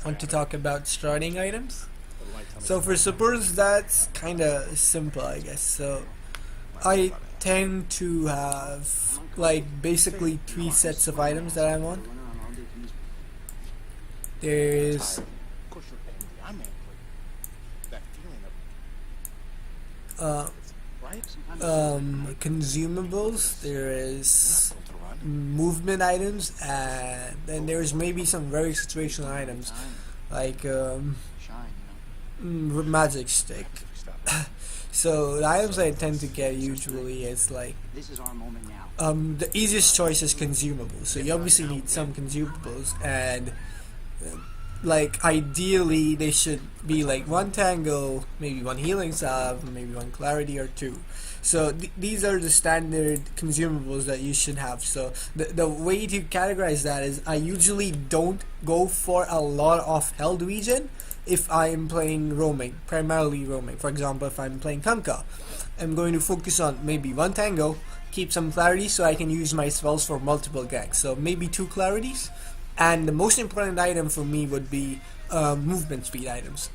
want to talk about starting items. So for supports, that's kind of simple, I guess. So I tend to have like basically three sets of items that I want. There's uh, consumables, there is movement items, and then there's maybe some very situational items like magic stick. So the items I tend to get usually is like the easiest choice is consumables. So you obviously need some consumables, and like ideally they should be like one tango, maybe one healing salve, maybe one clarity or two. So these are the standard consumables that you should have. So the way to categorize that is I usually don't go for a lot of health regen if I am playing roaming, primarily roaming. For example, if I'm playing Kanka, I'm going to focus on maybe one tango, keep some clarity so I can use my spells for multiple ganks. So maybe two clarities. And the most important item for me would be movement speed items,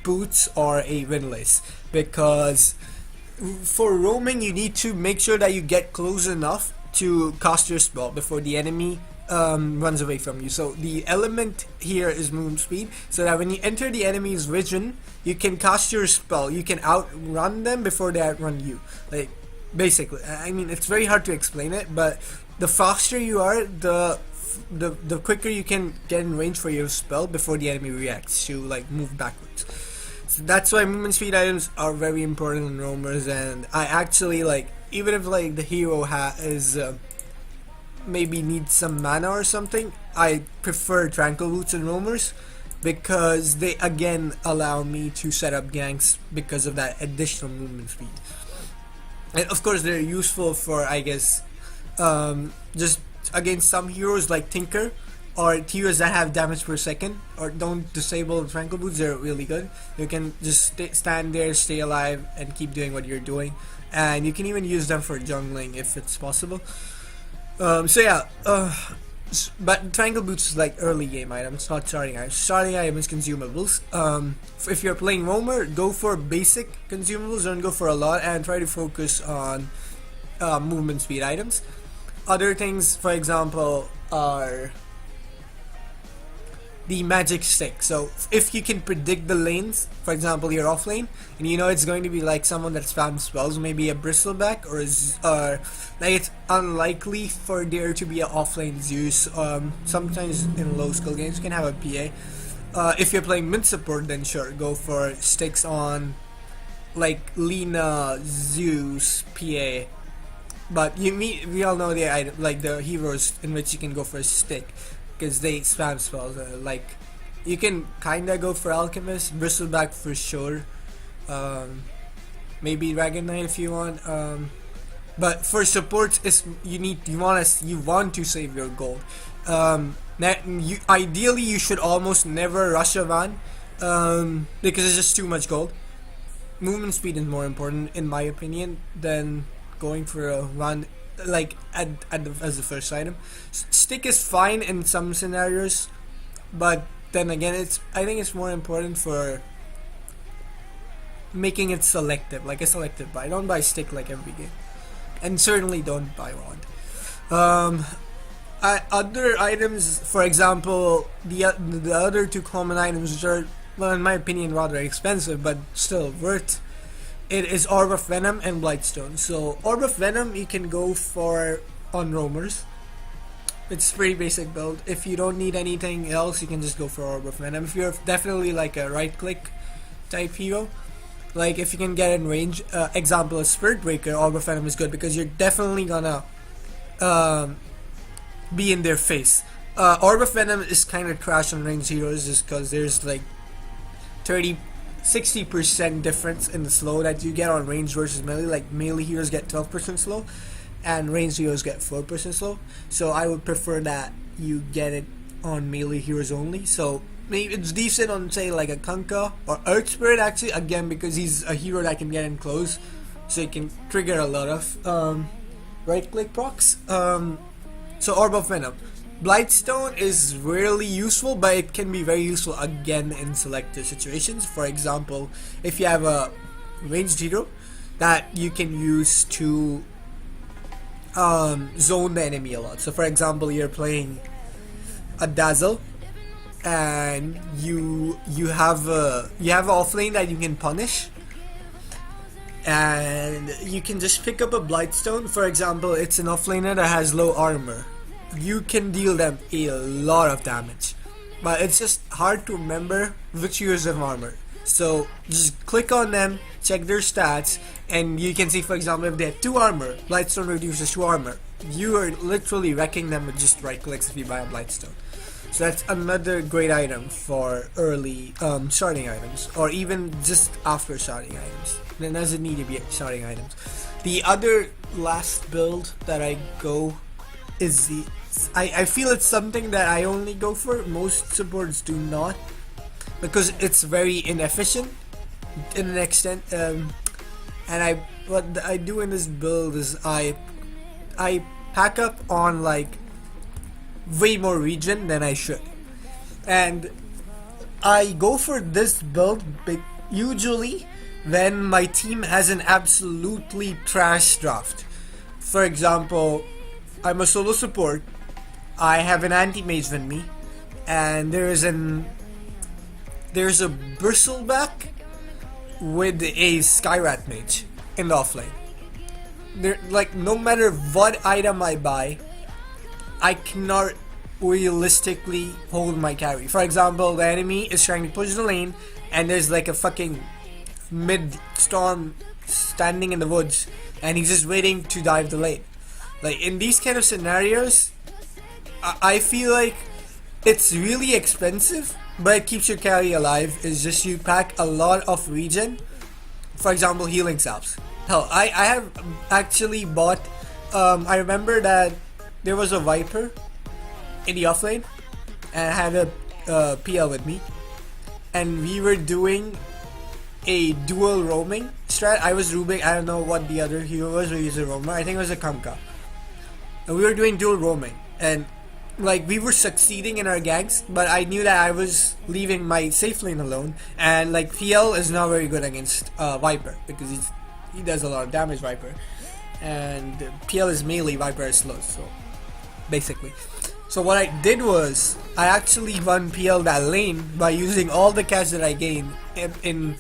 boots or a windlass, because for roaming you need to make sure that you get close enough to cast your spell before the enemy runs away from you. So the element here is movement speed, so that when you enter the enemy's vision, you can cast your spell, you can outrun them before they outrun you. Like basically, I mean, it's very hard to explain it, but the faster you are, the quicker you can get in range for your spell before the enemy reacts to like move backwards. So that's why movement speed items are very important in roamers. And I actually like, even if like the hero is maybe needs some mana or something, I prefer tranquil boots in roamers because they again allow me to set up ganks because of that additional movement speed. And of course they're useful for, I guess, just against some heroes like Tinker or heroes that have damage per second or don't disable tranquil boots. They're really good. You can just stand there, stay alive, and keep doing what you're doing. And you can even use them for jungling if it's possible. So yeah, but tranquil boots is like early game item. It's not starting item. Starting item is consumables. If you're playing roamer, go for basic consumables. Don't go for a lot, and try to focus on movement speed items. Other things, for example, are the magic stick. So if you can predict the lanes, for example, you're off lane and you know it's going to be like someone that spams spells, maybe a bristleback, or like it's unlikely for there to be an off lane Zeus. Sometimes in low skill games you can have a PA. If you're playing mid support, then sure, go for sticks on like Lina, Zeus, PA. But we all know the heroes in which you can go for a stick because they spam spells. Like you can kinda go for Alchemist, Bristleback for sure. Maybe Dragon Knight if you want. But for supports, you want to save your gold. Ideally you should almost never rush a van because it's just too much gold. Movement speed is more important in my opinion than going for a run like as the first item. Stick is fine in some scenarios, but then again I think it's more important for making it selective, like a selective buy. Don't buy stick like every game, and certainly don't buy wand. Other items, for example, the other two common items, which are, well, in my opinion, rather expensive but still worth it, is Orb of Venom and Blightstone. So Orb of Venom you can go for on roamers. It's pretty basic build. If you don't need anything else, you can just go for Orb of Venom. If you're definitely like a right click type hero, like if you can get in range, example a Spirit Breaker, Orb of Venom is good because you're definitely gonna be in their face. Orb of Venom is kind of trash on ranged heroes just because there's like 60% difference in the slow that you get on range versus melee. Like melee heroes get 12% slow and ranged heroes get 4% slow. So I would prefer that you get it on melee heroes only. So maybe it's decent on say like a Kanka or Earth Spirit actually, again because he's a hero that can get in close, so you can trigger a lot of right click procs. So Orb of Venom. Blightstone is rarely useful, but it can be very useful again in selected situations. For example, if you have a ranged hero that you can use to zone the enemy a lot. So for example, you're playing a Dazzle and you have a offlane that you can punish, and you can just pick up a Blightstone. For example, it's an offlaner that has low armor. You can deal them a lot of damage, but it's just hard to remember which heroes have armor. So just click on them, check their stats, and you can see, for example, if they have 2 armor, Blightstone reduces 2 armor. You are literally wrecking them with just right clicks if you buy a Blightstone. So that's another great item for early starting items, or even just after starting items. It doesn't need to be starting items. The other last build that I go is the I feel it's something that I only go for. Most supports do not, because it's very inefficient in an extent. And what I do in this build is I pack up on like way more regen than I should, and I go for this build usually when my team has an absolutely trash draft. For example, I'm a solo support, I have an anti-mage with me, and there's a bristleback with a Skyrat mage in the offlane. Like, no matter what item I buy, I cannot realistically hold my carry. For example, the enemy is trying to push the lane, and there's like a fucking mid-storm standing in the woods, and he's just waiting to dive the lane. Like, in these kind of scenarios, I feel like it's really expensive, but it keeps your carry alive. It's just you pack a lot of regen. For example, healing salves. Hell, I have actually bought, I remember that there was a Viper in the offlane, and I had a PL with me, and we were doing a dual roaming strat. I was roaming, I don't know what the other hero was, we used a roamer, I think it was a Kamka. And we were doing dual roaming, and like, we were succeeding in our ganks, but I knew that I was leaving my safe lane alone, and like, PL is not very good against Viper, because he does a lot of damage, Viper, and PL is melee, Viper is slow, so basically. So what I did was, I actually won PL that lane by using all the cash that I gained in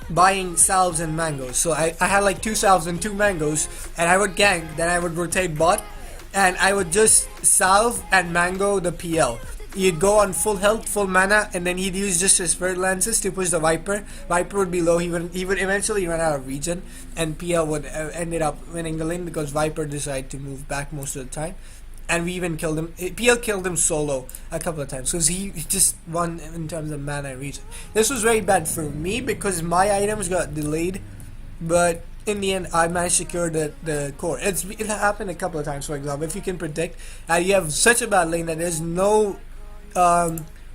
buying salves and mangoes. So I had like 2 salves and 2 mangoes, and I would gank, then I would rotate bot, and I would just salve and mango the PL. He'd go on full health, full mana, and then he'd use just his Spirit Lances to push the Viper. Viper would be low, he would eventually run out of regen, and PL would ended up winning the lane because Viper decided to move back most of the time. And we even killed him. PL killed him solo a couple of times, because he just won in terms of mana and regen. This was very bad for me because my items got delayed, but in the end I managed to secure the core. It happened a couple of times. For example, if you can predict you have such a bad lane that there's no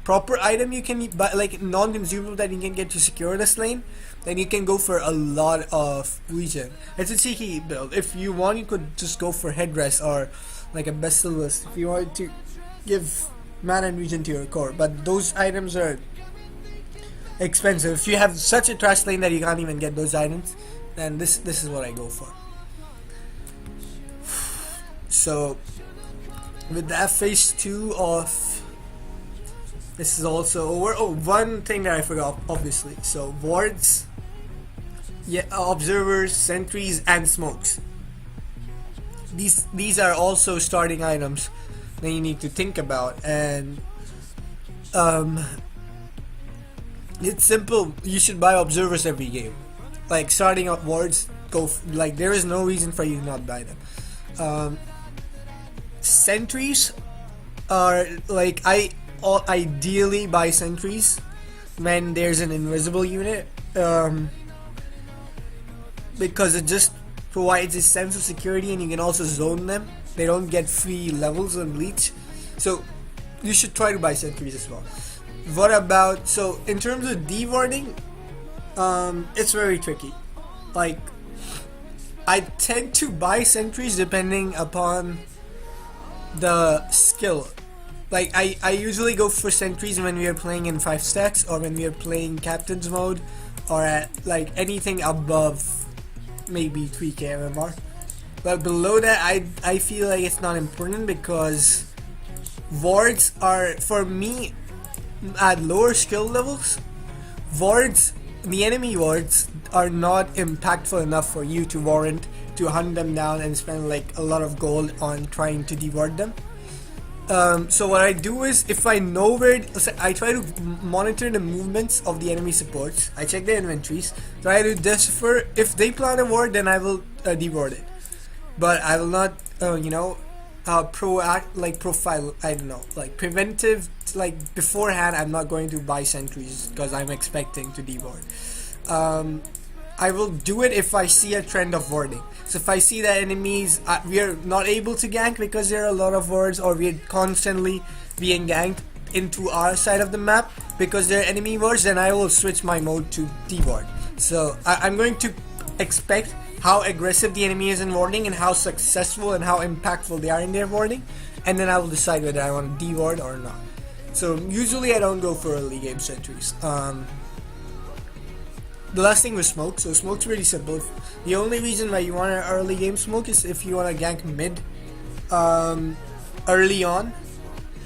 proper item you can buy, like non-consumable, that you can get to secure this lane, then you can go for a lot of regen. It's a cheeky build. If you want, you could just go for headrest or like a Basilisk if you want to give mana and regen to your core, but those items are expensive. If you have such a trash lane that you can't even get those items, then this is what I go for. So with that, phase 2 of this is also over. Oh, one thing that I forgot, obviously. So wards, observers, sentries, and smokes. These are also starting items that you need to think about, and it's simple. You should buy observers every game. Like, starting out wards, like, there is no reason for you to not buy them. Sentries are like, I ideally buy sentries when there's an invisible unit, because it just provides a sense of security, and you can also zone them. They don't get free levels on Bleach, so you should try to buy sentries as well. What about, so in terms of dewarding, it's very tricky. Like, I tend to buy sentries depending upon the skill. Like I usually go for sentries when we are playing in 5 stacks, or when we are playing captain's mode, or at like anything above maybe 3k MMR. But below that, I feel like it's not important, because wards are, for me, at lower skill levels, wards, the enemy wards are not impactful enough for you to warrant to hunt them down and spend like a lot of gold on trying to deward them. So what I do is, if I know where, I try to monitor the movements of the enemy supports. I check their inventories, try to decipher if they plant a ward, then I will deward it. But I will not, profile. I don't know, like preventive, like beforehand. I'm not going to buy sentries because I'm expecting to deward. I will do it if I see a trend of warding. So if I see that enemies, we are not able to gank because there are a lot of wards, or we are constantly being ganked into our side of the map because there are enemy wards, then I will switch my mode to deward. So I'm going to expect how aggressive the enemy is in warding, and how successful and how impactful they are in their warding, and then I will decide whether I want to deward or not. So usually I don't go for early game sentries. The last thing was smoke. So smoke's really simple. The only reason why you want an early game smoke is if you want to gank mid early on,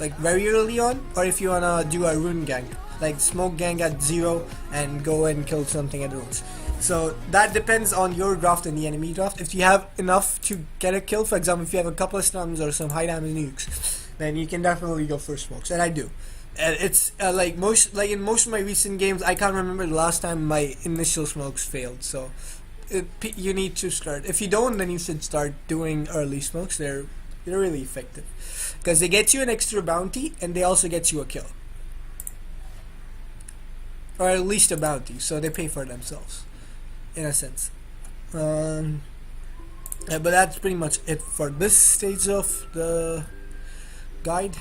like very early on, or if you want to do a rune gank, like smoke gank at 0 and go and kill something at runes. So that depends on your draft and the enemy draft. If you have enough to get a kill, for example, if you have a couple of stuns or some high damage nukes, then you can definitely go for smokes, and I do. And it's in most of my recent games, I can't remember the last time my initial smokes failed. So you need to start. If you don't, then you should start doing early smokes. They're really effective because they get you an extra bounty, and they also get you a kill, or at least a bounty. So they pay for themselves, in a sense. But that's pretty much it for this stage of the guide.